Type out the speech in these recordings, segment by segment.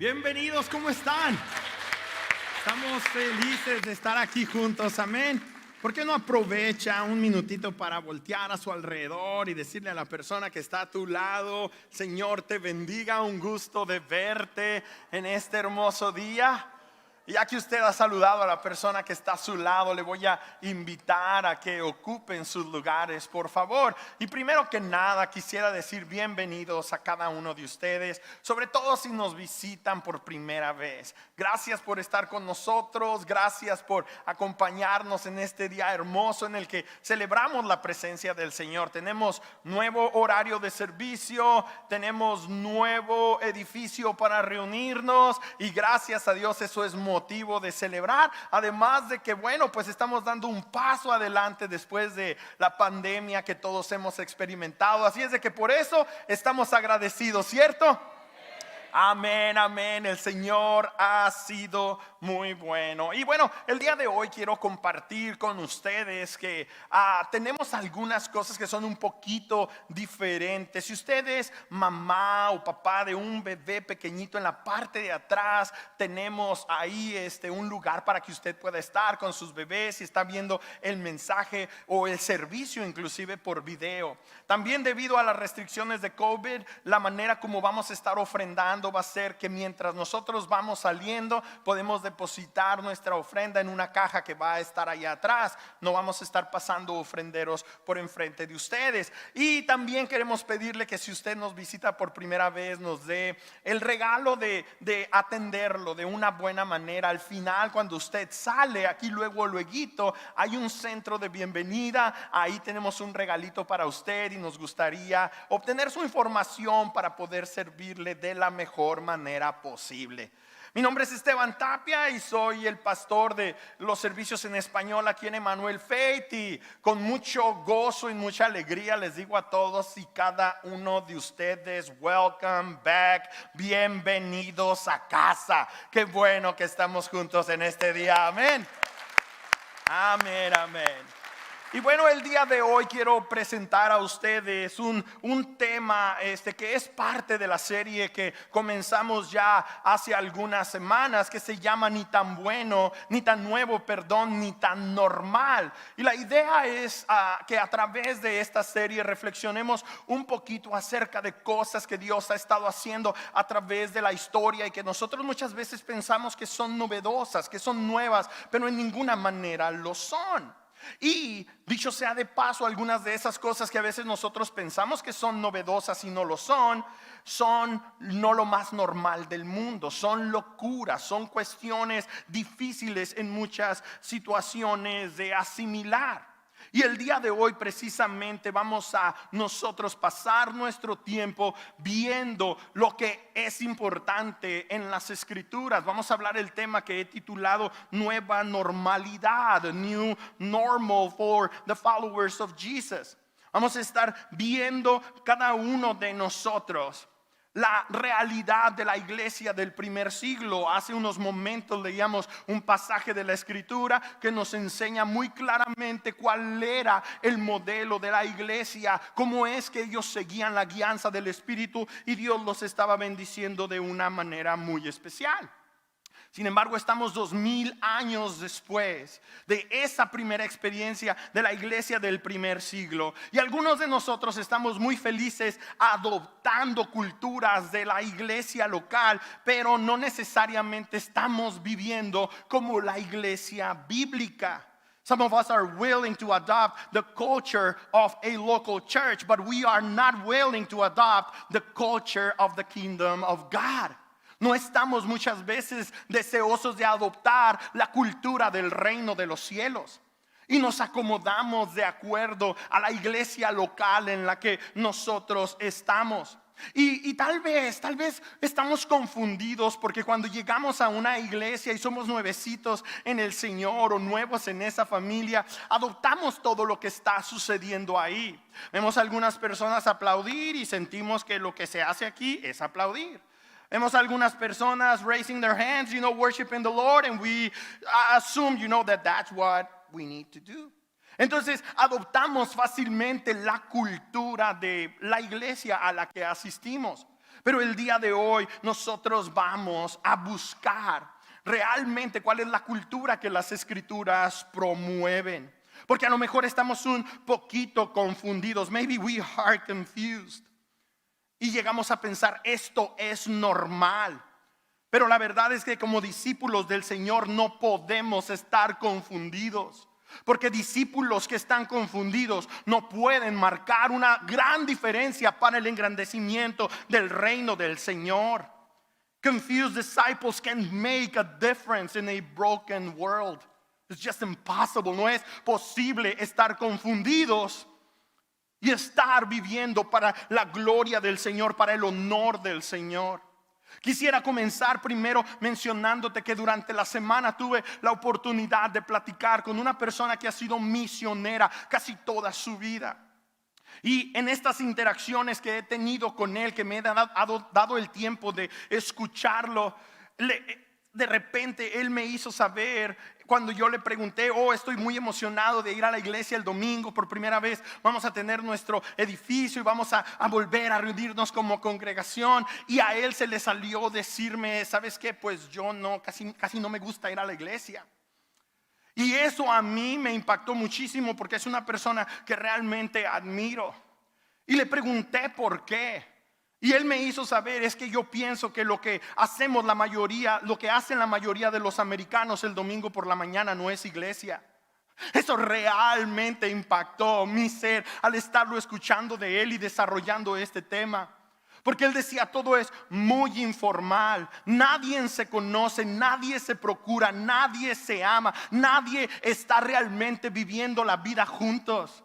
Bienvenidos, ¿cómo están? Estamos felices de estar aquí juntos, amén. ¿Por qué no aprovecha un minutito para voltear a su alrededor y decirle a la persona que está a tu lado: Señor te bendiga, un gusto de verte en este hermoso día? Y ya que usted ha saludado a la persona que está a su lado, le voy a invitar a que ocupen sus lugares, por favor. Y primero que nada, quisiera decir bienvenidos a cada uno de ustedes, sobre todo si nos visitan por primera vez. Gracias por estar con nosotros, gracias por acompañarnos en este día hermoso en el que celebramos la presencia del Señor. Tenemos nuevo horario de servicio, tenemos nuevo edificio para reunirnos y gracias a Dios eso es motivo de celebrar, además de que bueno, pues estamos dando un paso adelante después de la pandemia que todos hemos experimentado, así es de que por eso estamos agradecidos, ¿cierto? Amén, amén, el Señor ha sido muy bueno. Y bueno, el día de hoy quiero compartir con ustedes que tenemos algunas cosas que son un poquito diferentes. Si usted es mamá o papá de un bebé pequeñito, en la parte de atrás tenemos ahí un lugar para que usted pueda estar con sus bebés y está viendo el mensaje o el servicio inclusive por video. También debido a las restricciones de COVID, la manera como vamos a estar ofrendando va a ser que mientras nosotros vamos saliendo podemos depositar nuestra ofrenda en una caja que va a estar allá atrás. No vamos a estar pasando ofrenderos por enfrente de ustedes. Y también queremos pedirle que si usted nos visita por primera vez, nos dé el regalo de atenderlo de una buena manera. Al final, cuando usted sale, aquí luego hay un centro de bienvenida. Ahí tenemos un regalito para usted y nos gustaría obtener su información para poder servirle de la mejor manera posible. Mi nombre es Esteban Tapia y soy el pastor de los servicios en español aquí en Emmanuel Faith, y con mucho gozo y mucha alegría les digo a todos y cada uno de ustedes: welcome back, bienvenidos a casa. Qué bueno que estamos juntos en este día, amén. Amén, amén. Y bueno, el día de hoy quiero presentar a ustedes un tema que es parte de la serie que comenzamos ya hace algunas semanas, que se llama Ni tan bueno, ni tan nuevo, perdón, ni tan normal. Y la idea es que a través de esta serie reflexionemos un poquito acerca de cosas que Dios ha estado haciendo a través de la historia y que nosotros muchas veces pensamos que son novedosas, que son nuevas, pero en ninguna manera lo son. Y dicho sea de paso, algunas de esas cosas que a veces nosotros pensamos que son novedosas y no lo son no lo más normal del mundo, son locuras, son cuestiones difíciles en muchas situaciones de asimilar. Y el día de hoy precisamente vamos a nosotros pasar nuestro tiempo viendo lo que es importante en las escrituras. Vamos a hablar el tema que he titulado Nueva Normalidad, New Normal for the Followers of Jesus. Vamos a estar viendo cada uno de nosotros la realidad de la iglesia del primer siglo. Hace unos momentos leíamos un pasaje de la escritura que nos enseña muy claramente cuál era el modelo de la iglesia, cómo es que ellos seguían la guianza del Espíritu y Dios los estaba bendiciendo de una manera muy especial. Sin embargo, estamos 2000 años después de esa primera experiencia de la iglesia del primer siglo. Y algunos de nosotros estamos muy felices adoptando culturas de la iglesia local, pero no necesariamente estamos viviendo como la iglesia bíblica. Some of us are willing to adopt the culture of a local church, but we are not willing to adopt the culture of the kingdom of God. No estamos muchas veces deseosos de adoptar la cultura del reino de los cielos y nos acomodamos de acuerdo a la iglesia local en la que nosotros estamos. Y tal vez estamos confundidos porque cuando llegamos a una iglesia y somos nuevecitos en el Señor o nuevos en esa familia, adoptamos todo lo que está sucediendo ahí. Vemos a algunas personas aplaudir y sentimos que lo que se hace aquí es aplaudir. Vemos algunas personas raising their hands, worshiping the Lord, and we assume, that that's what we need to do. Entonces adoptamos fácilmente la cultura de la iglesia a la que asistimos. Pero el día de hoy nosotros vamos a buscar realmente cuál es la cultura que las escrituras promueven. Porque a lo mejor estamos un poquito confundidos. Maybe we are confused. Y llegamos a pensar, esto es normal. Pero la verdad es que como discípulos del Señor no podemos estar confundidos. Porque discípulos que están confundidos no pueden marcar una gran diferencia para el engrandecimiento del reino del Señor. Confused disciples can make a difference in a broken world. It's just impossible. No es posible estar confundidos y estar viviendo para la gloria del Señor, para el honor del Señor. Quisiera comenzar primero mencionándote que durante la semana tuve la oportunidad de platicar con una persona que ha sido misionera casi toda su vida. Y en estas interacciones que he tenido con él, que me he dado el tiempo de escucharlo, de repente él me hizo saber, cuando yo le pregunté, estoy muy emocionado de ir a la iglesia el domingo por primera vez, vamos a tener nuestro edificio y vamos a volver a reunirnos como congregación. Y a él se le salió decirme, ¿sabes qué? Pues yo casi no me gusta ir a la iglesia. Y eso a mí me impactó muchísimo porque es una persona que realmente admiro. Y le pregunté por qué. Y él me hizo saber, es que yo pienso que lo que hacemos la mayoría, lo que hacen la mayoría de los americanos el domingo por la mañana no es iglesia. Eso realmente impactó mi ser al estarlo escuchando de él y desarrollando este tema. Porque él decía, todo es muy informal, nadie se conoce, nadie se procura, nadie se ama, nadie está realmente viviendo la vida juntos.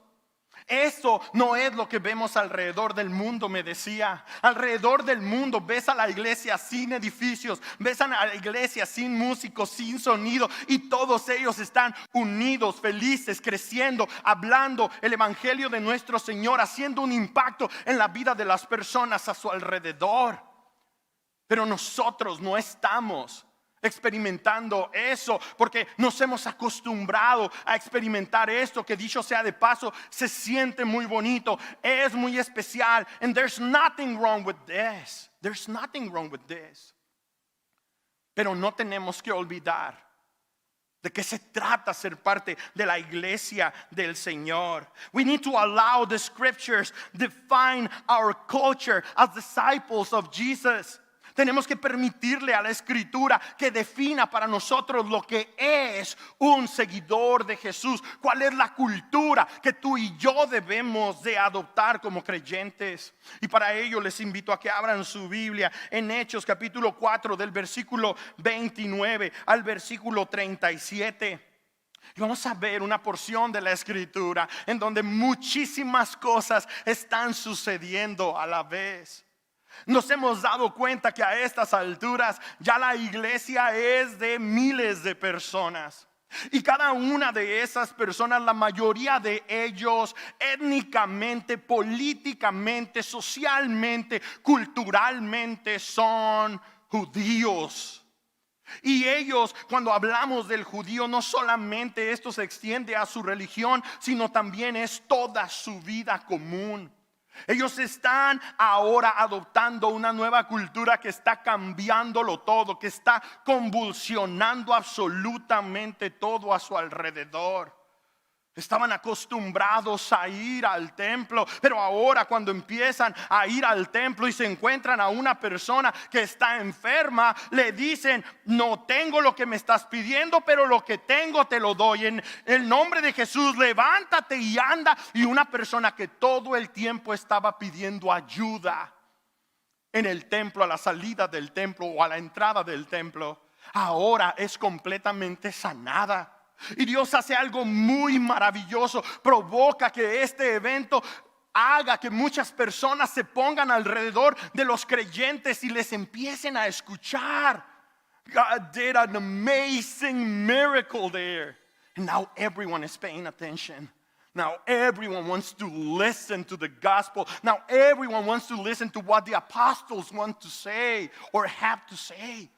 Eso no es lo que vemos alrededor del mundo, me decía. Alrededor del mundo ves a la iglesia sin edificios, ves a la iglesia sin músicos, sin sonido, y todos ellos están unidos, felices, creciendo, hablando el evangelio de nuestro Señor, haciendo un impacto en la vida de las personas a su alrededor. Pero nosotros no estamos experimentando eso porque nos hemos acostumbrado a experimentar esto, que dicho sea de paso se siente muy bonito, es muy especial, and there's nothing wrong with this. There's nothing wrong with this. Pero no tenemos que olvidar de que se trata ser parte de la iglesia del Señor. We need to allow the scriptures define our culture as disciples of Jesus. Tenemos que permitirle a la escritura que defina para nosotros lo que es un seguidor de Jesús. ¿Cuál es la cultura que tú y yo debemos de adoptar como creyentes? Y para ello les invito a que abran su Biblia en Hechos capítulo 4 del versículo 29 al versículo 37. Y vamos a ver una porción de la escritura en donde muchísimas cosas están sucediendo a la vez. Nos hemos dado cuenta que a estas alturas ya la iglesia es de miles de personas. Y cada una de esas personas, la mayoría de ellos étnicamente, políticamente, socialmente, culturalmente son judíos. Y ellos, cuando hablamos del judío, no solamente esto se extiende a su religión, sino también es toda su vida común. Ellos están ahora adoptando una nueva cultura que está cambiándolo todo, que está convulsionando absolutamente todo a su alrededor. Estaban acostumbrados a ir al templo, pero ahora cuando empiezan a ir al templo y se encuentran a una persona que está enferma, le dicen, no tengo lo que me estás pidiendo, pero lo que tengo te lo doy. En el nombre de Jesús, levántate y anda. Y una persona que todo el tiempo estaba pidiendo ayuda en el templo, a la salida del templo o a la entrada del templo, ahora es completamente sanada. Y Dios hace algo muy maravilloso. Provoca que este evento haga que muchas personas se pongan alrededor de los creyentes y les empiecen a escuchar. God did an amazing miracle there. And now everyone is paying attention. Now everyone wants to listen to the gospel. Now everyone wants to listen to what the apostles want to say or have to say.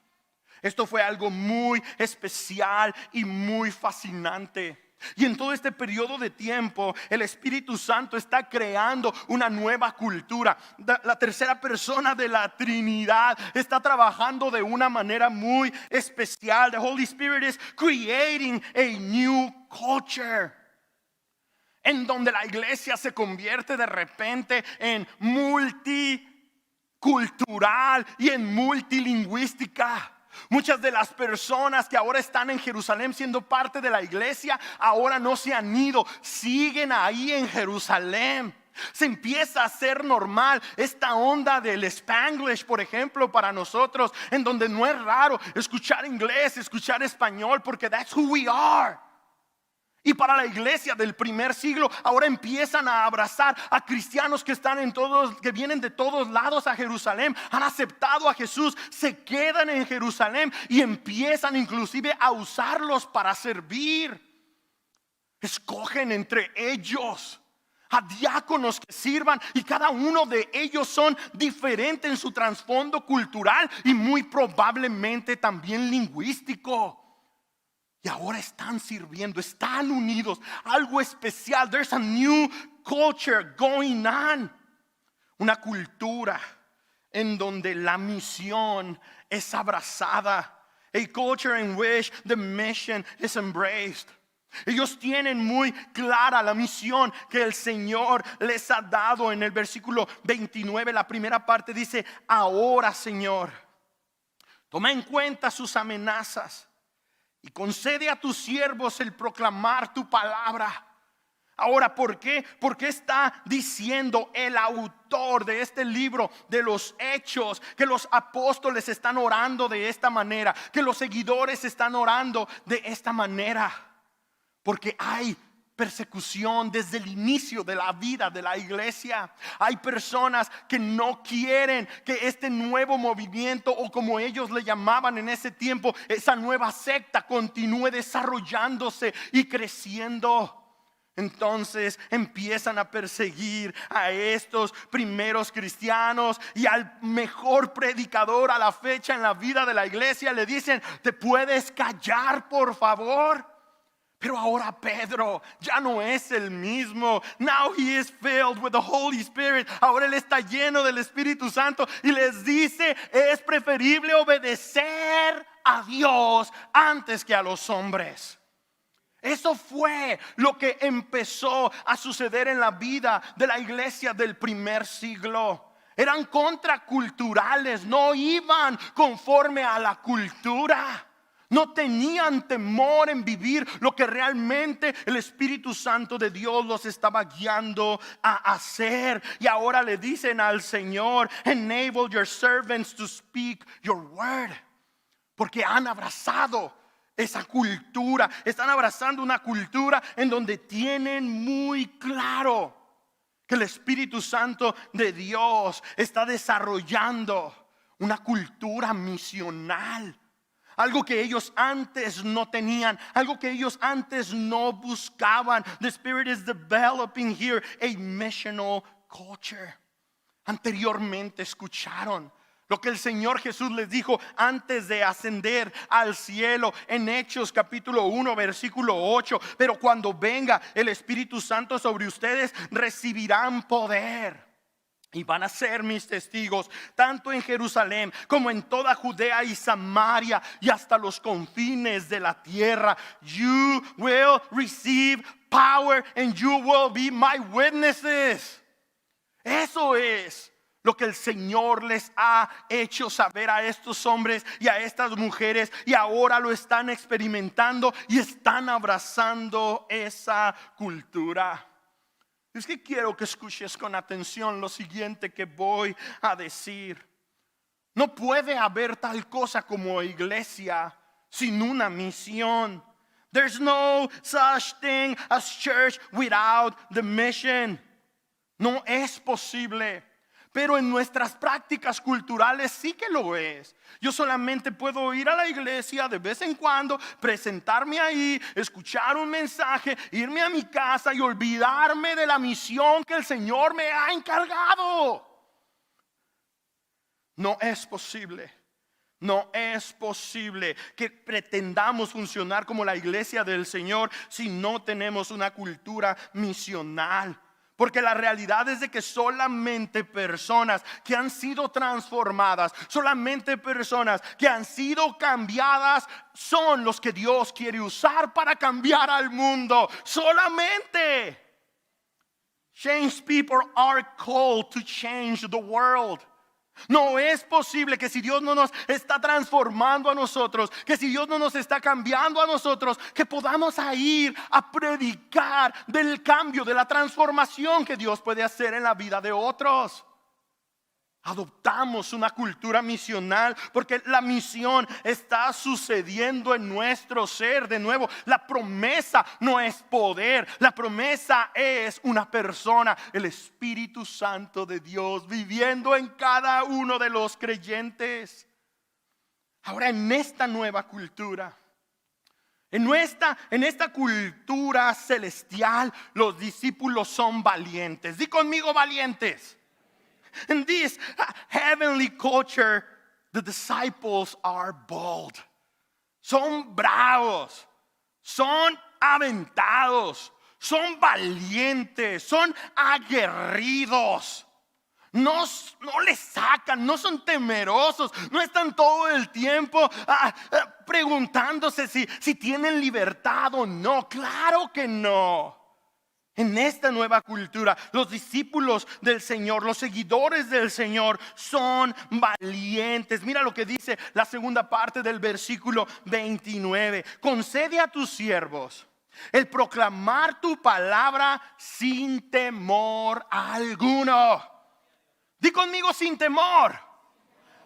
Esto fue algo muy especial y muy fascinante. Y en todo este periodo de tiempo, el Espíritu Santo está creando una nueva cultura. La tercera persona de la Trinidad está trabajando de una manera muy especial. The Holy Spirit is creating a new culture, en donde la iglesia se convierte de repente en multicultural y en multilingüística. Muchas de las personas que ahora están en Jerusalén siendo parte de la iglesia, ahora no se han ido, siguen ahí en Jerusalén. Se empieza a hacer normal esta onda del Spanglish, por ejemplo, para nosotros, en donde no es raro escuchar inglés, escuchar español, porque that's who we are. Y para la iglesia del primer siglo, ahora empiezan a abrazar a cristianos que están que vienen de todos lados a Jerusalén, han aceptado a Jesús, se quedan en Jerusalén y empiezan inclusive a usarlos para servir. Escogen entre ellos a diáconos que sirvan, y cada uno de ellos son diferentes en su trasfondo cultural y muy probablemente también lingüístico. Y ahora están sirviendo, están unidos, algo especial. There's a new culture going on. Una cultura en donde la misión es abrazada. A culture in which the mission is embraced. Ellos tienen muy clara la misión que el Señor les ha dado. En el versículo 29, la primera parte dice: ahora, Señor, toma en cuenta sus amenazas y concede a tus siervos el proclamar tu palabra. Ahora, ¿por qué? Porque está diciendo el autor de este libro de los Hechos que los apóstoles están orando de esta manera, que los seguidores están orando de esta manera, porque hay persecución desde el inicio de la vida de la iglesia. Hay personas que no quieren que este nuevo movimiento, o como ellos le llamaban en ese tiempo, esa nueva secta, continúe desarrollándose y creciendo. Entonces empiezan a perseguir a estos primeros cristianos, y al mejor predicador a la fecha en la vida de la iglesia le dicen: ¿te puedes callar, por favor? Pero ahora Pedro ya no es el mismo. Now he is filled with the Holy Spirit. Ahora él está lleno del Espíritu Santo y les dice: es preferible obedecer a Dios antes que a los hombres. Eso fue lo que empezó a suceder en la vida de la iglesia del primer siglo. Eran contraculturales, no iban conforme a la cultura. No tenían temor en vivir lo que realmente el Espíritu Santo de Dios los estaba guiando a hacer. Y ahora le dicen al Señor: enable your servants to speak your word. Porque han abrazado esa cultura. Están abrazando una cultura en donde tienen muy claro que el Espíritu Santo de Dios está desarrollando una cultura misional. Algo que ellos antes no tenían, algo que ellos antes no buscaban. The Spirit is developing here a missional culture. Anteriormente escucharon lo que el Señor Jesús les dijo antes de ascender al cielo en Hechos capítulo 1 versículo 8. Pero cuando venga el Espíritu Santo sobre ustedes, recibirán poder. Y van a ser mis testigos, tanto en Jerusalén como en toda Judea y Samaria y hasta los confines de la tierra. You will receive power and you will be my witnesses. Eso es lo que el Señor les ha hecho saber a estos hombres y a estas mujeres, y ahora lo están experimentando y están abrazando esa cultura. Es que quiero que escuches con atención lo siguiente que voy a decir. No puede haber tal cosa como iglesia sin una misión. There's no such thing as church without the mission. No es posible. Pero en nuestras prácticas culturales sí que lo es. Yo solamente puedo ir a la iglesia de vez en cuando, presentarme ahí, escuchar un mensaje, irme a mi casa y olvidarme de la misión que el Señor me ha encargado. No es posible. No es posible que pretendamos funcionar como la iglesia del Señor si no tenemos una cultura misional. Porque la realidad es de que solamente personas que han sido transformadas, solamente personas que han sido cambiadas, son los que Dios quiere usar para cambiar al mundo. Solamente. Changed people are called to change the world. No es posible que si Dios no nos está transformando a nosotros, que si Dios no nos está cambiando a nosotros, que podamos ir a predicar del cambio, de la transformación que Dios puede hacer en la vida de otros. Adoptamos una cultura misional porque la misión está sucediendo en nuestro ser. De nuevo, la promesa no es poder, la promesa es una persona, el Espíritu Santo de Dios viviendo en cada uno de los creyentes. Ahora, en esta nueva cultura, en esta cultura celestial, los discípulos son valientes. Di conmigo, valientes. In this heavenly culture, the disciples are bold. Son bravos, son aventados, son valientes, son aguerridos. No les sacan, no son temerosos, no están todo el tiempo preguntándose si tienen libertad o no. Claro que no. En esta nueva cultura, los discípulos del Señor, los seguidores del Señor son valientes. Mira lo que dice la segunda parte del versículo 29. Concede a tus siervos el proclamar tu palabra sin temor alguno. Di conmigo, sin temor.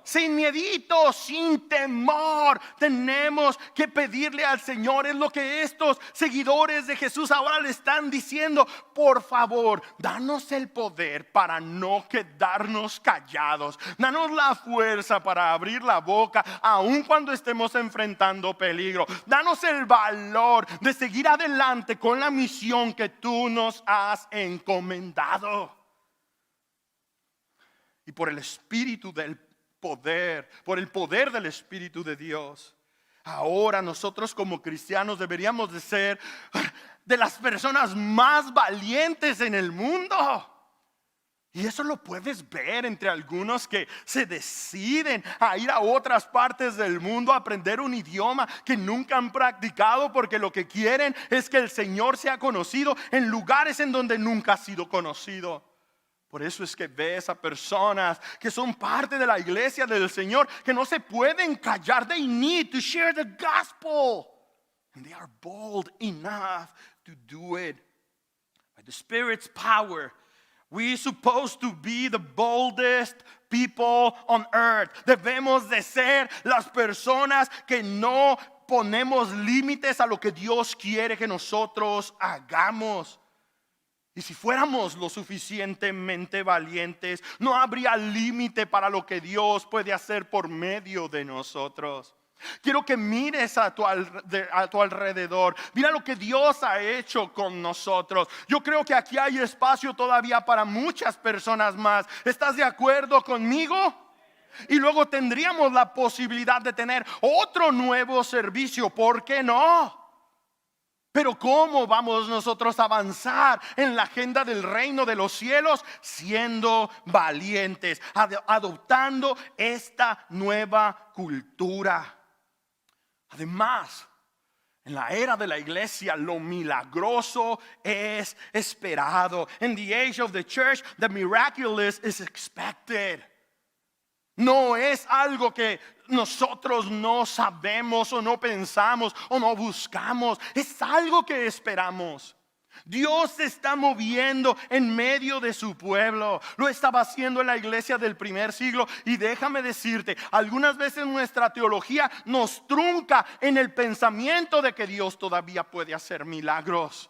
Sin miedito, sin temor. Tenemos que pedirle al Señor. Es lo que estos seguidores de Jesús ahora le están diciendo. Por favor, danos el poder para no quedarnos callados. Danos la fuerza para abrir la boca aun cuando estemos enfrentando peligro. Danos el valor de seguir adelante con la misión que tú nos has encomendado. Y por el Espíritu del poder, por el poder del Espíritu de Dios, ahora nosotros como cristianos deberíamos de ser de las personas más valientes en el mundo. Y eso lo puedes ver entre algunos que se deciden a ir a otras partes del mundo a aprender un idioma que nunca han practicado, porque lo que quieren es que el Señor sea conocido en lugares en donde nunca ha sido conocido. Por eso es que ves a personas que son parte de la iglesia del Señor que no se pueden callar. They need to share the gospel. And they are bold enough to do it. By the Spirit's power, we're supposed to be the boldest people on earth. Debemos de ser las personas que no ponemos límites a lo que Dios quiere que nosotros hagamos. Y si fuéramos lo suficientemente valientes, no habría límite para lo que Dios puede hacer por medio de nosotros. Quiero que mires a tu alrededor. Mira lo que Dios ha hecho con nosotros. Yo creo que aquí hay espacio todavía para muchas personas más. ¿Estás de acuerdo conmigo? Y luego tendríamos la posibilidad de tener otro nuevo servicio. ¿Por qué no? Pero ¿cómo vamos nosotros a avanzar en la agenda del reino de los cielos? Siendo valientes, adoptando esta nueva cultura. Además, en la era de la iglesia, lo milagroso es esperado. In the age of the church, the miraculous is expected. No es algo que nosotros no sabemos o no pensamos o no buscamos. Es algo que esperamos. Dios se está moviendo en medio de su pueblo. Lo estaba haciendo en la iglesia del primer siglo. Y déjame decirte, algunas veces nuestra teología nos trunca en el pensamiento de que Dios todavía puede hacer milagros.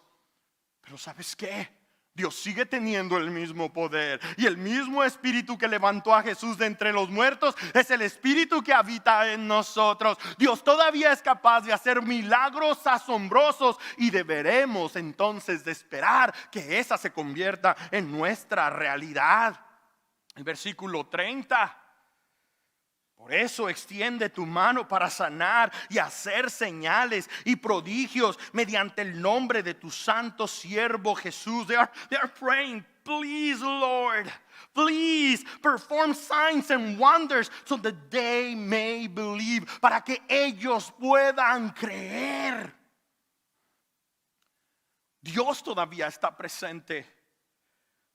Pero ¿sabes qué? Dios sigue teniendo el mismo poder. Y el mismo Espíritu que levantó a Jesús de entre los muertos es el Espíritu que habita en nosotros. Dios todavía es capaz de hacer milagros asombrosos. Y deberemos entonces de esperar que esa se convierta en nuestra realidad. El versículo 30. Por eso extiende tu mano para sanar y hacer señales y prodigios mediante el nombre de tu santo siervo Jesús. They are praying, please, Lord, please perform signs and wonders so that they may believe. Para que ellos puedan creer. Dios todavía está presente.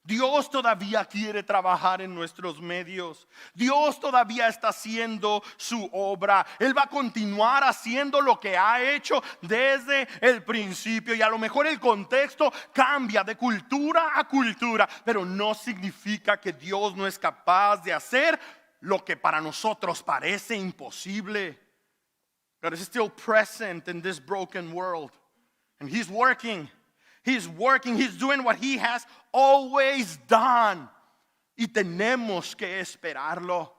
Dios todavía quiere trabajar en nuestros medios. Dios todavía está haciendo su obra. Él va a continuar haciendo lo que ha hecho desde el principio. Y a lo mejor el contexto cambia de cultura a cultura, pero no significa que Dios no es capaz de hacer lo que para nosotros parece imposible. God is still present in this broken world. And He's working. He's working, He's doing what He has always done. Y tenemos que esperarlo.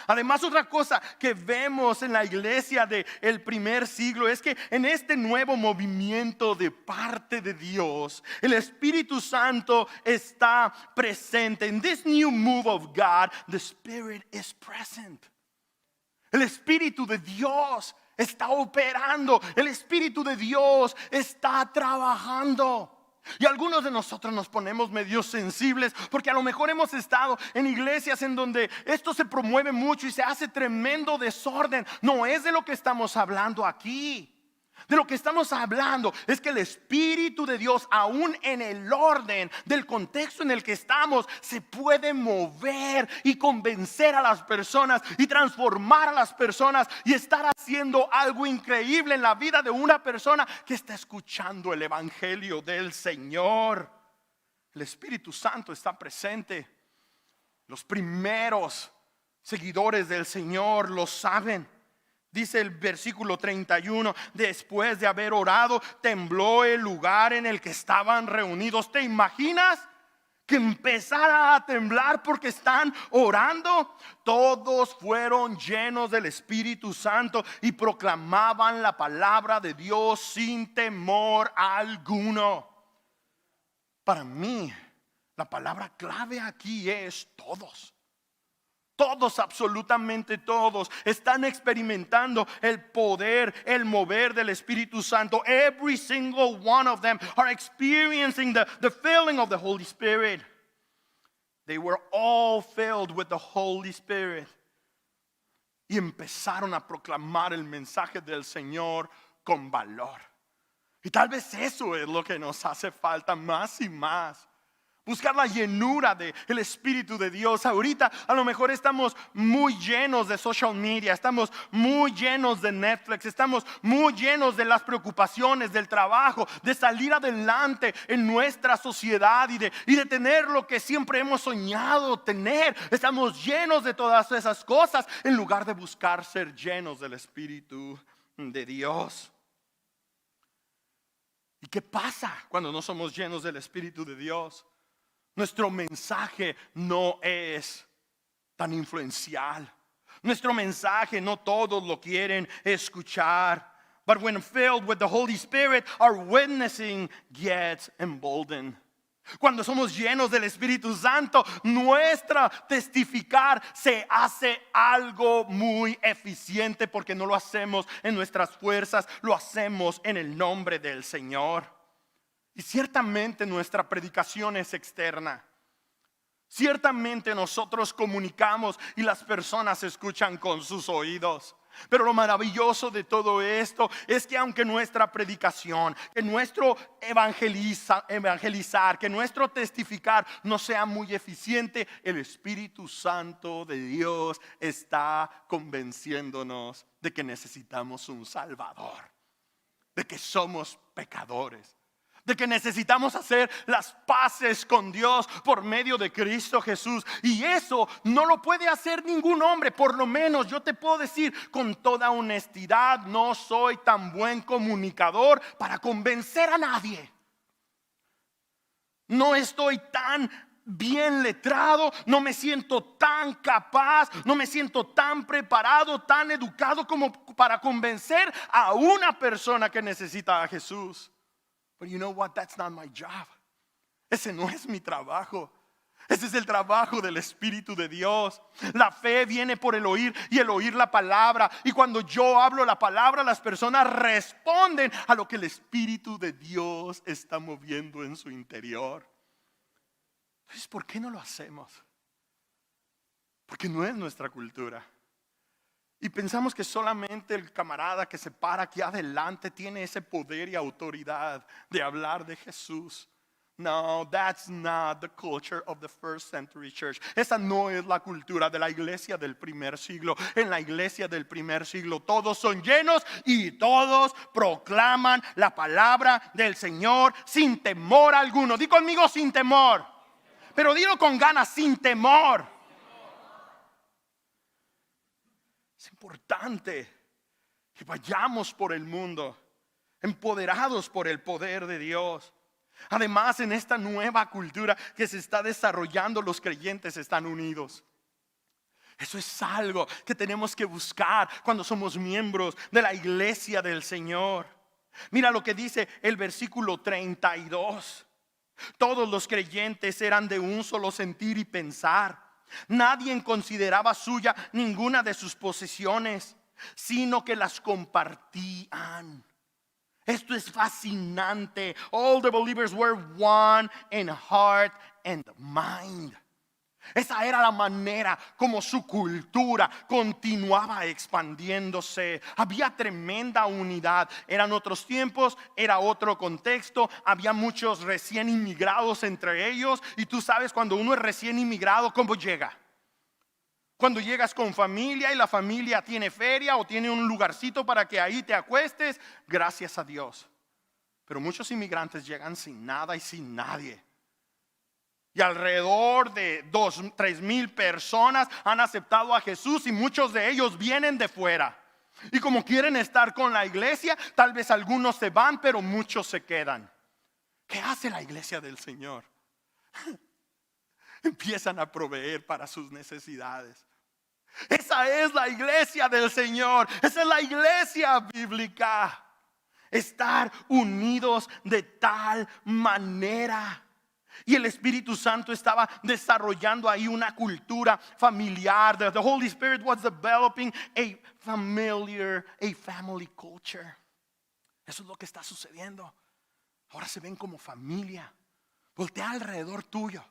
Además, otra cosa que vemos en la iglesia del primer siglo es que en este nuevo movimiento de parte de Dios, el Espíritu Santo está presente. In this new move of God, the Spirit is present. El Espíritu de Dios está operando, el Espíritu de Dios está trabajando. Y algunos de nosotros nos ponemos medio sensibles porque a lo mejor hemos estado en iglesias en donde esto se promueve mucho y se hace tremendo desorden. No es de lo que estamos hablando aquí. De lo que estamos hablando es que el Espíritu de Dios, aún en el orden del contexto en el que estamos, se puede mover y convencer a las personas y transformar a las personas y estar haciendo algo increíble en la vida de una persona que está escuchando el Evangelio del Señor. El Espíritu Santo está presente. Los primeros seguidores del Señor lo saben. Dice el versículo 31, después de haber orado, tembló el lugar en el que estaban reunidos. ¿Te imaginas que empezara a temblar porque están orando? Todos fueron llenos del Espíritu Santo y proclamaban la palabra de Dios sin temor alguno. Para mí, la palabra clave aquí es todos. Todos, absolutamente todos, están experimentando el poder, el mover del Espíritu Santo. Every single one of them are experiencing the filling of the Holy Spirit. They were all filled with the Holy Spirit. Y empezaron a proclamar el mensaje del Señor con valor. Y tal vez eso es lo que nos hace falta más y más. Buscar la llenura del Espíritu de Dios. Ahorita a lo mejor estamos muy llenos de social media, estamos muy llenos de Netflix, estamos muy llenos de las preocupaciones del trabajo, de salir adelante en nuestra sociedad y de tener lo que siempre hemos soñado tener. Estamos llenos de todas esas cosas en lugar de buscar ser llenos del Espíritu de Dios. ¿Y qué pasa cuando no somos llenos del Espíritu de Dios? Nuestro mensaje no es tan influencial. Nuestro mensaje no todos lo quieren escuchar. But when filled with the Holy Spirit, our witnessing gets emboldened. Cuando somos llenos del Espíritu Santo, nuestra testificar se hace algo muy eficiente porque no lo hacemos en nuestras fuerzas, lo hacemos en el nombre del Señor. Y ciertamente nuestra predicación es externa. Ciertamente nosotros comunicamos y las personas escuchan con sus oídos. Pero lo maravilloso de todo esto es que aunque nuestra predicación, que nuestro evangelizar, que nuestro testificar no sea muy eficiente, el Espíritu Santo de Dios está convenciéndonos de que necesitamos un Salvador, de que somos pecadores, de que necesitamos hacer las paces con Dios por medio de Cristo Jesús. Y eso no lo puede hacer ningún hombre. Por lo menos yo te puedo decir con toda honestidad, no soy tan buen comunicador para convencer a nadie. No estoy tan bien letrado, no me siento tan capaz, no me siento tan preparado, tan educado como para convencer a una persona que necesita a Jesús. But you know what? That's not my job. Ese no es mi trabajo. Ese es el trabajo del Espíritu de Dios. La fe viene por el oír y el oír la palabra. Y cuando yo hablo la palabra, las personas responden a lo que el Espíritu de Dios está moviendo en su interior. Entonces, ¿por qué no lo hacemos? Porque no es nuestra cultura. Y pensamos que solamente el camarada que se para aquí adelante tiene ese poder y autoridad de hablar de Jesús. No, that's not the culture of the first century church. Esa no es la cultura de la iglesia del primer siglo. En la iglesia del primer siglo todos son llenos y todos proclaman la palabra del Señor sin temor alguno. Di conmigo, sin temor. Pero dilo con ganas, sin temor. Es importante que vayamos por el mundo empoderados por el poder de Dios. Además, en esta nueva cultura que se está desarrollando, los creyentes están unidos. Eso es algo que tenemos que buscar cuando somos miembros de la iglesia del Señor. Mira lo que dice el versículo 32. Todos los creyentes eran de un solo sentir y pensar. Nadie consideraba suya ninguna de sus posesiones, sino que las compartían. Esto es fascinante. All the believers were one in heart and mind. Esa era la manera como su cultura continuaba expandiéndose. Había tremenda unidad. Eran otros tiempos, era otro contexto. Había muchos recién inmigrados entre ellos. Y tú sabes, cuando uno es recién inmigrado, ¿cómo llega? Cuando llegas con familia y la familia tiene feria o tiene un lugarcito para que ahí te acuestes, gracias a Dios. Pero muchos inmigrantes llegan sin nada y sin nadie. Y alrededor de 3,000 personas han aceptado a Jesús y muchos de ellos vienen de fuera. Y como quieren estar con la iglesia, tal vez algunos se van, pero muchos se quedan. ¿Qué hace la iglesia del Señor? Empiezan a proveer para sus necesidades. Esa es la iglesia del Señor. Esa es la iglesia bíblica. Estar unidos de tal manera. Y el Espíritu Santo estaba desarrollando ahí una cultura familiar. The Holy Spirit was developing a family culture. Eso es lo que está sucediendo. Ahora se ven como familia. Voltea alrededor tuyo.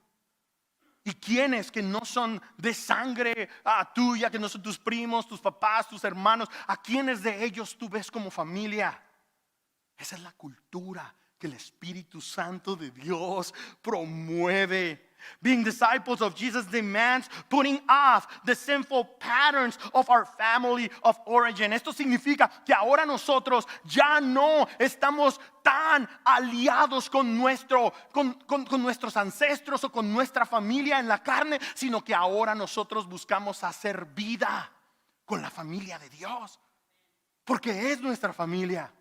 Y quienes que no son de sangre tuya, que no son tus primos, tus papás, tus hermanos, a quienes de ellos tú ves como familia. Esa es la cultura que el Espíritu Santo de Dios promueve. Being disciples of Jesus demands putting off the sinful patterns of our family of origin. Esto significa que ahora nosotros ya no estamos tan aliados con nuestros ancestros o con nuestra familia en la carne, sino que ahora nosotros buscamos hacer vida con la familia de Dios, porque es nuestra familia.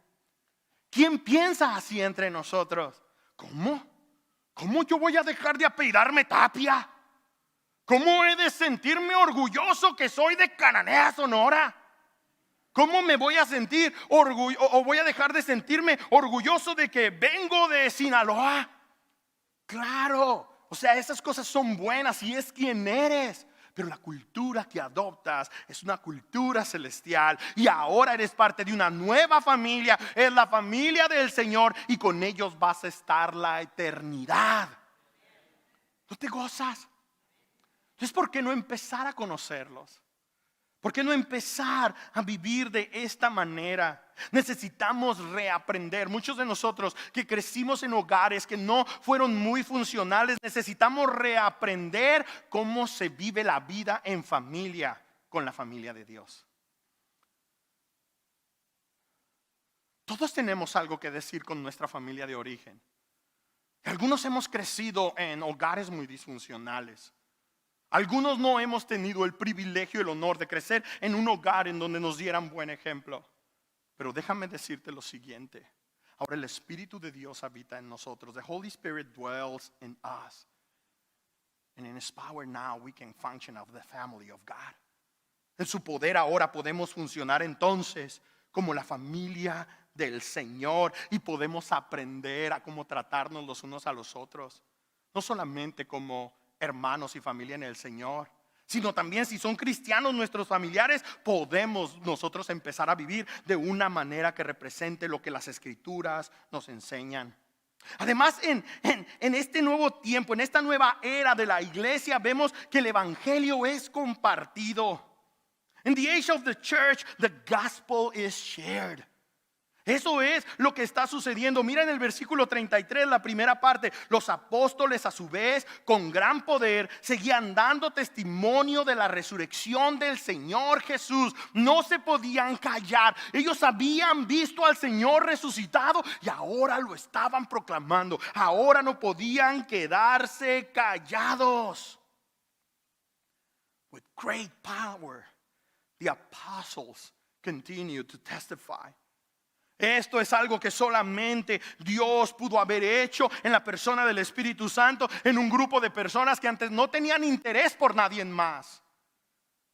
¿Quién piensa así entre nosotros? ¿Cómo? ¿Cómo yo voy a dejar de apellidarme Tapia? ¿Cómo he de sentirme orgulloso que soy de Cananea, Sonora? ¿Cómo me voy a sentir o voy a dejar de sentirme orgulloso de que vengo de Sinaloa? Claro, o sea, esas cosas son buenas y es quien eres. Pero la cultura que adoptas es una cultura celestial. Y ahora eres parte de una nueva familia. Es la familia del Señor. Y con ellos vas a estar la eternidad. ¿No te gozas? Entonces, ¿por qué no empezar a conocerlos? ¿Por qué no empezar a vivir de esta manera? Necesitamos reaprender. Muchos de nosotros que crecimos en hogares que no fueron muy funcionales, necesitamos reaprender cómo se vive la vida en familia con la familia de Dios. Todos tenemos algo que decir con nuestra familia de origen. Algunos hemos crecido en hogares muy disfuncionales. Algunos no hemos tenido el privilegio y el honor de crecer en un hogar en donde nos dieran buen ejemplo. Pero déjame decirte lo siguiente. Ahora el Espíritu de Dios habita en nosotros. The Holy Spirit dwells in us. And in His power now we can function of the family of God. En su poder ahora podemos funcionar entonces como la familia del Señor. Y podemos aprender a cómo tratarnos los unos a los otros. No solamente como hermanos y familia en el Señor, sino también si son cristianos nuestros familiares, podemos nosotros empezar a vivir de una manera que represente lo que las Escrituras nos enseñan. Además, en este nuevo tiempo, en esta nueva era de la iglesia, vemos que el evangelio es compartido. In the age of the church, the gospel is shared. Eso es lo que está sucediendo. Mira en el versículo 33, la primera parte. Los apóstoles a su vez, con gran poder, seguían dando testimonio de la resurrección del Señor Jesús. No se podían callar. Ellos habían visto al Señor resucitado y ahora lo estaban proclamando. Ahora no podían quedarse callados. With great power, the apostles continued to testify. Esto es algo que solamente Dios pudo haber hecho en la persona del Espíritu Santo, en un grupo de personas que antes no tenían interés por nadie más,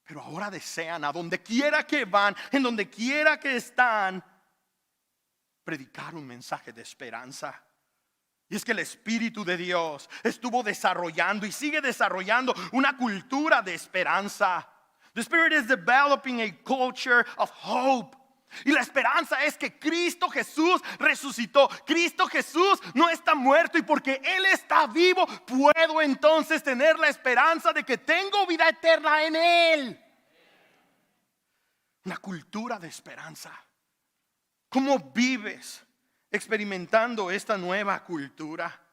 pero ahora desean, a donde quiera que van, en donde quiera que están, predicar un mensaje de esperanza. Y es que el Espíritu de Dios estuvo desarrollando y sigue desarrollando una cultura de esperanza. The Spirit is developing a culture of hope. Y la esperanza es que Cristo Jesús resucitó. Cristo Jesús no está muerto, y porque Él está vivo, puedo entonces tener la esperanza de que tengo vida eterna en Él. Una cultura de esperanza. ¿Cómo vives experimentando esta nueva cultura?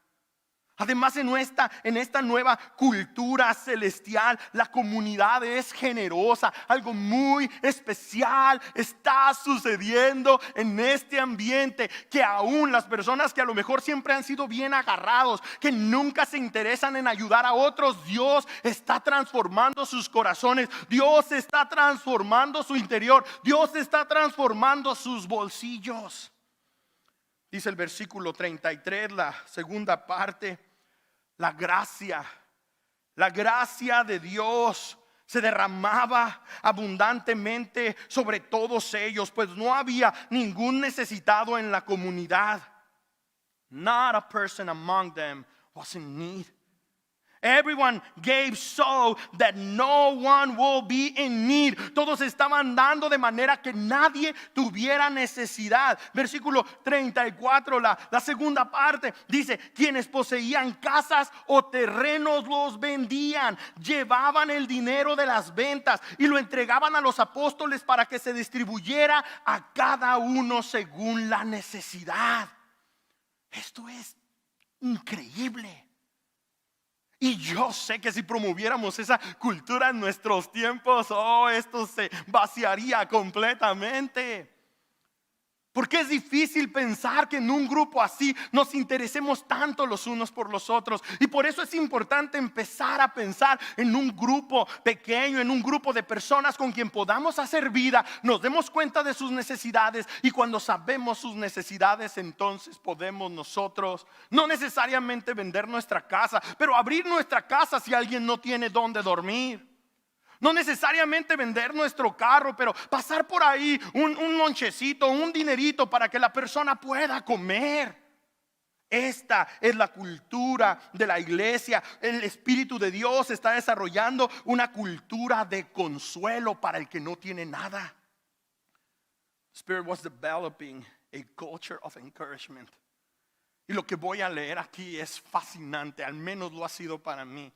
Además, en esta nueva cultura celestial, la comunidad es generosa. Algo muy especial está sucediendo en este ambiente, que aún las personas que a lo mejor siempre han sido bien agarrados, que nunca se interesan en ayudar a otros, Dios está transformando sus corazones. Dios está transformando su interior. Dios está transformando sus bolsillos. Dice el versículo 33, la segunda parte: la gracia de Dios se derramaba abundantemente sobre todos ellos, pues no había ningún necesitado en la comunidad. Not a person among them was in need. Everyone gave so that no one will be in need. Todos estaban dando de manera que nadie tuviera necesidad. Versículo 34, la segunda parte, dice: quienes poseían casas o terrenos los vendían, llevaban el dinero de las ventas y lo entregaban a los apóstoles para que se distribuyera a cada uno según la necesidad. Esto es increíble. Y yo sé que si promoviéramos esa cultura en nuestros tiempos, esto se vaciaría completamente. Porque es difícil pensar que en un grupo así nos interesemos tanto los unos por los otros. Y por eso es importante empezar a pensar en un grupo pequeño, en un grupo de personas con quien podamos hacer vida, nos demos cuenta de sus necesidades, y cuando sabemos sus necesidades, entonces podemos nosotros no necesariamente vender nuestra casa, pero abrir nuestra casa si alguien no tiene dónde dormir. No necesariamente vender nuestro carro, pero pasar por ahí un lonchecito, un dinerito para que la persona pueda comer. Esta es la cultura de la iglesia. El Espíritu de Dios está desarrollando una cultura de consuelo para el que no tiene nada. Spirit was developing a culture of encouragement. Y lo que voy a leer aquí es fascinante, al menos lo ha sido para mí.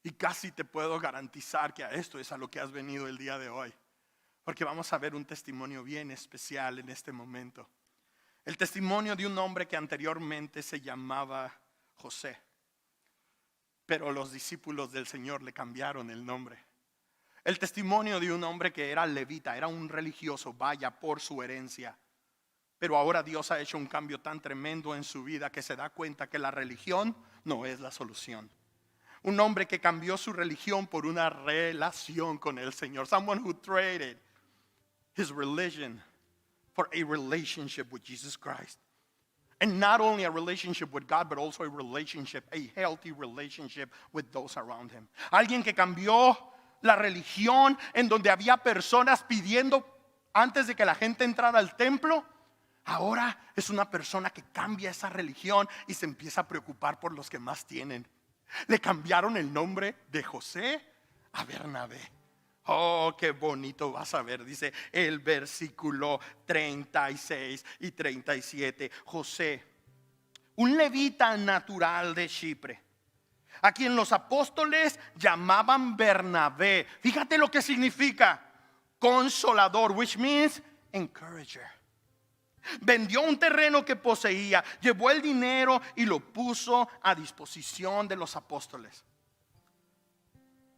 Y casi te puedo garantizar que a esto es a lo que has venido el día de hoy, porque vamos a ver un testimonio bien especial en este momento. El testimonio de un hombre que anteriormente se llamaba José, pero los discípulos del Señor le cambiaron el nombre. El testimonio de un hombre que era levita, era un religioso, vaya, por su herencia. Pero ahora Dios ha hecho un cambio tan tremendo en su vida que se da cuenta que la religión no es la solución. Un hombre que cambió su religión por una relación con el Señor. Someone who traded his religion for a relationship with Jesus Christ. And not only a relationship with God, but also a relationship, a healthy relationship with those around him. Alguien que cambió la religión en donde había personas pidiendo antes de que la gente entrara al templo. Ahora es una persona que cambia esa religión y se empieza a preocupar por los que más tienen. Le cambiaron el nombre de José a Bernabé. Oh, qué bonito vas a ver, dice el versículo 36 y 37. José, un levita natural de Chipre, a quien los apóstoles llamaban Bernabé. Fíjate lo que significa consolador, which means encourager. Vendió un terreno que poseía, llevó el dinero y lo puso a disposición de los apóstoles.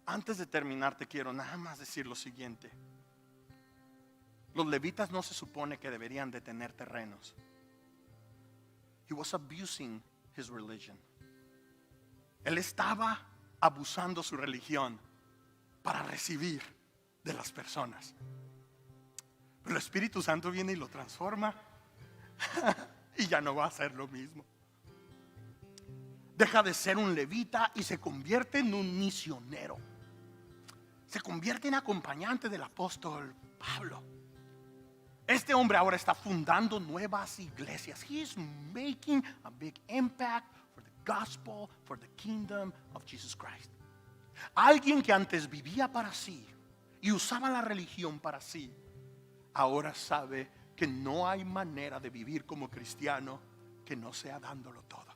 Antes de terminar, te quiero nada más decir lo siguiente. Los levitas no se supone que deberían de tener terrenos. He was abusing his religion. Él estaba abusando su religión para recibir de las personas. Pero el Espíritu Santo viene y lo transforma y ya no va a ser lo mismo. Deja de ser un levita y se convierte en un misionero. Se convierte en acompañante del apóstol Pablo. Este hombre ahora está fundando nuevas iglesias. He is making a big impact for the gospel, for the kingdom of Jesus Christ. Alguien que antes vivía para sí y usaba la religión para sí, ahora sabe que no hay manera de vivir como cristiano que no sea dándolo todo.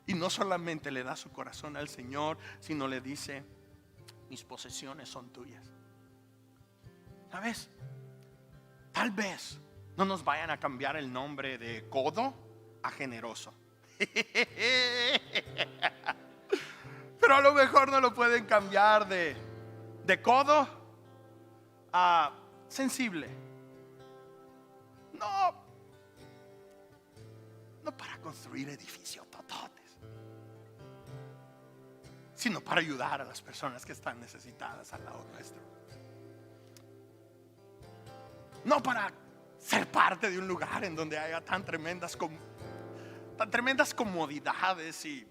Y no solamente le da su corazón al Señor, sino le dice: mis posesiones son tuyas. ¿Sabes? Tal vez no nos vayan a cambiar el nombre de codo a generoso. Pero a lo mejor no lo pueden cambiar de codo a sensible. No para construir edificios tototes, sino para ayudar a las personas que están necesitadas al lado nuestro. No para ser parte de un lugar en donde haya tan tremendas comodidades y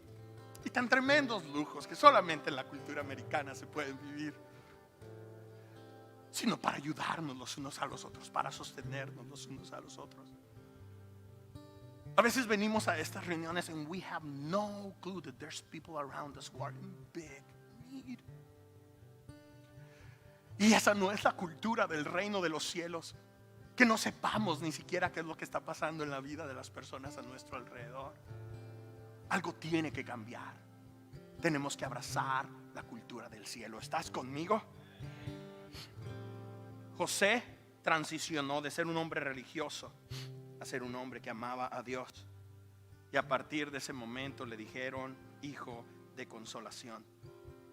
tan tremendos lujos que solamente en la cultura americana se pueden vivir, sino para ayudarnos los unos a los otros, para sostenernos los unos a los otros. A veces venimos a estas reuniones and we have no clue that there's people around us who are in big need. Y esa no es la cultura del reino de los cielos, que no sepamos ni siquiera qué es lo que está pasando en la vida de las personas a nuestro alrededor. Algo tiene que cambiar. Tenemos que abrazar la cultura del cielo. ¿Estás conmigo? José transicionó de ser un hombre religioso a ser un hombre que amaba a Dios. Y a partir de ese momento le dijeron hijo de consolación.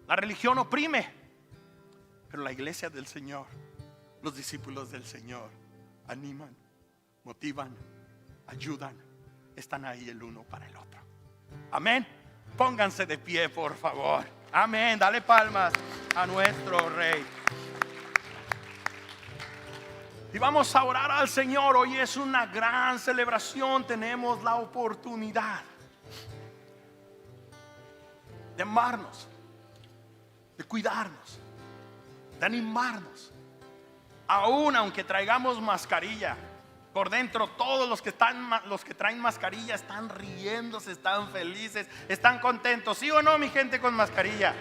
La religión oprime, pero la iglesia del Señor, los discípulos del Señor, animan, motivan, ayudan, están ahí el uno para el otro. Amén. Pónganse de pie, por favor. Amén. Dale palmas a nuestro Rey. Y vamos a orar al Señor. Hoy es una gran celebración. Tenemos la oportunidad de amarnos, de cuidarnos, de animarnos. Aún aunque traigamos mascarilla, por dentro todos los que traen mascarilla están riéndose, están felices, están contentos. ¿Sí o no, mi gente con mascarilla?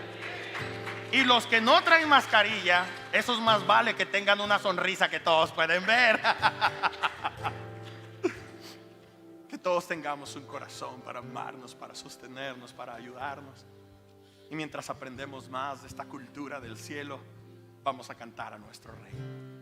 Y los que no traen mascarilla, esos más vale que tengan una sonrisa que todos pueden ver. Que todos tengamos un corazón para amarnos, para sostenernos, para ayudarnos. Y mientras aprendemos más de esta cultura del cielo, vamos a cantar a nuestro Rey.